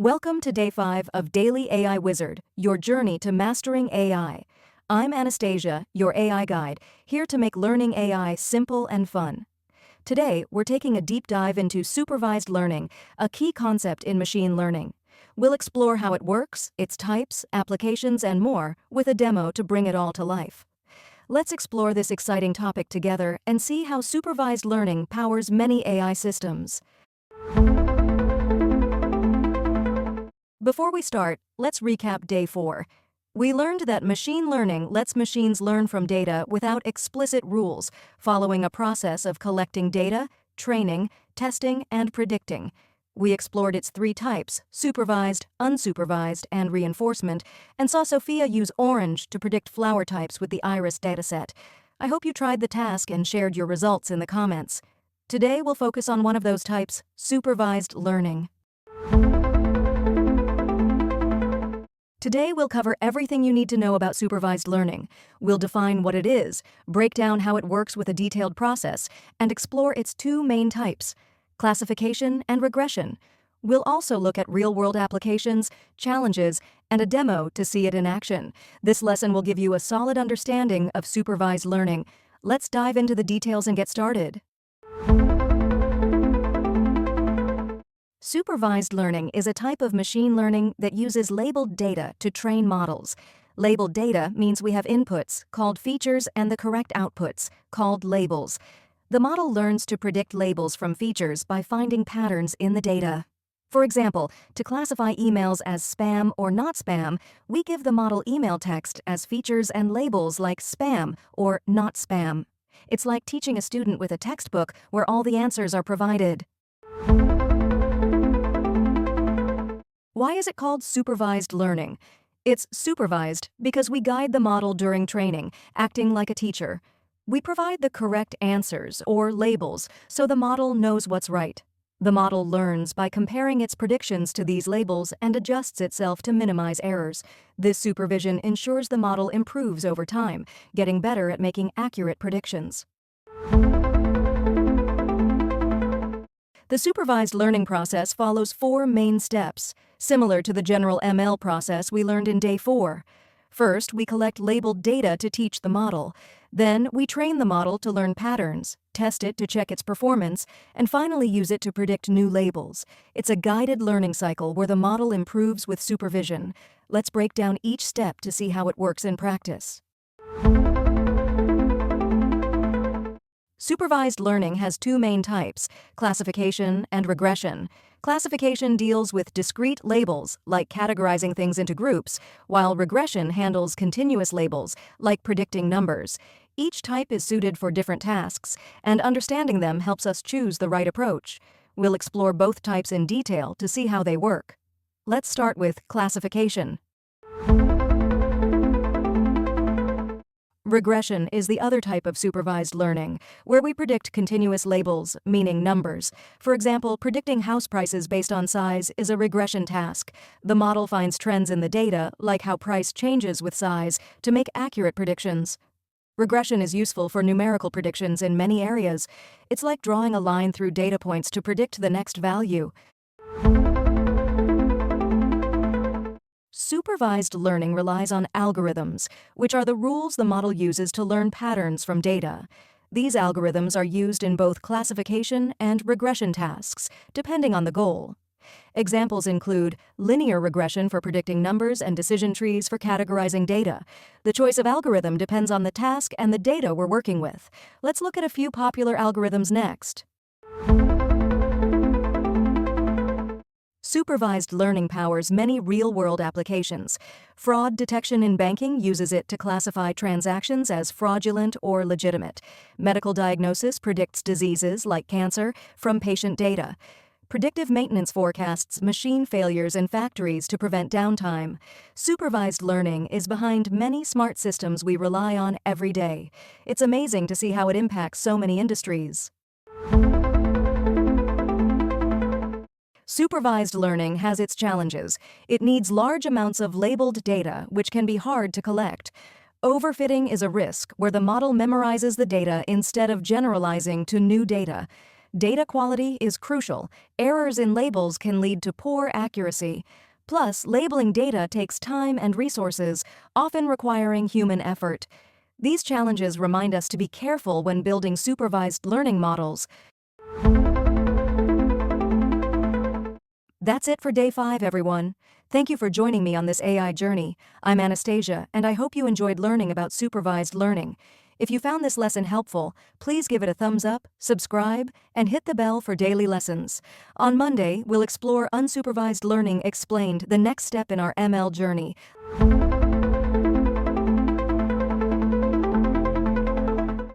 Welcome to Day 5 of Daily AI Wizard, your journey to mastering AI. I'm Anastasia, your AI guide, here to make learning AI simple and fun. Today, we're taking a deep dive into supervised learning, a key concept in machine learning. We'll explore how it works, its types, applications, and more, with a demo to bring it all to life. Let's explore this exciting topic together and see how supervised learning powers many AI systems. Before we start, let's recap Day 4. We learned that machine learning lets machines learn from data without explicit rules, following a process of collecting data, training, testing, and predicting. We explored its three types: supervised, unsupervised, and reinforcement, and saw Sophia use orange to predict flower types with the iris dataset. I hope you tried the task and shared your results in the comments. Today we'll focus on one of those types, supervised learning. Today we'll cover everything you need to know about supervised learning. We'll define what it is, break down how it works with a detailed process, and explore its two main types: classification and regression. We'll also look at real-world applications, challenges, and a demo to see it in action. This lesson will give you a solid understanding of supervised learning. Let's dive into the details and get started. Supervised learning is a type of machine learning that uses labeled data to train models. Labeled data means we have inputs, called features, and the correct outputs, called labels. The model learns to predict labels from features by finding patterns in the data. For example, to classify emails as spam or not spam, we give the model email text as features and labels like spam or not spam. It's like teaching a student with a textbook where all the answers are provided. Why is it called supervised learning? It's supervised because we guide the model during training, acting like a teacher. We provide the correct answers or labels so the model knows what's right. The model learns by comparing its predictions to these labels and adjusts itself to minimize errors. This supervision ensures the model improves over time, getting better at making accurate predictions. The supervised learning process follows four main steps, similar to the general ML process we learned in Day 4. First, we collect labeled data to teach the model. Then, we train the model to learn patterns, test it to check its performance, and finally use it to predict new labels. It's a guided learning cycle where the model improves with supervision. Let's break down each step to see how it works in practice. Supervised learning has two main types, classification and regression. Classification deals with discrete labels, like categorizing things into groups, while regression handles continuous labels, like predicting numbers. Each type is suited for different tasks, and understanding them helps us choose the right approach. We'll explore both types in detail to see how they work. Let's start with classification. Regression is the other type of supervised learning, where we predict continuous labels, meaning numbers. For example, predicting house prices based on size is a regression task. The model finds trends in the data, like how price changes with size, to make accurate predictions. Regression is useful for numerical predictions in many areas. It's like drawing a line through data points to predict the next value. Supervised learning relies on algorithms, which are the rules the model uses to learn patterns from data. These algorithms are used in both classification and regression tasks, depending on the goal. Examples include linear regression for predicting numbers and decision trees for categorizing data. The choice of algorithm depends on the task and the data we're working with. Let's look at a few popular algorithms next. Supervised learning powers many real-world applications. Fraud detection in banking uses it to classify transactions as fraudulent or legitimate. Medical diagnosis predicts diseases like cancer from patient data. Predictive maintenance forecasts machine failures in factories to prevent downtime. Supervised learning is behind many smart systems we rely on every day. It's amazing to see how it impacts so many industries. Supervised learning has its challenges. It needs large amounts of labeled data, which can be hard to collect. Overfitting is a risk where the model memorizes the data instead of generalizing to new data. Data quality is crucial. Errors in labels can lead to poor accuracy. Plus, labeling data takes time and resources, often requiring human effort. These challenges remind us to be careful when building supervised learning models. That's it for day 5, everyone. Thank you for joining me on this AI journey. I'm Anastasia, and I hope you enjoyed learning about supervised learning. If you found this lesson helpful, please give it a thumbs up, subscribe, and hit the bell for daily lessons. On Monday, we'll explore unsupervised learning explained, the next step in our ML journey.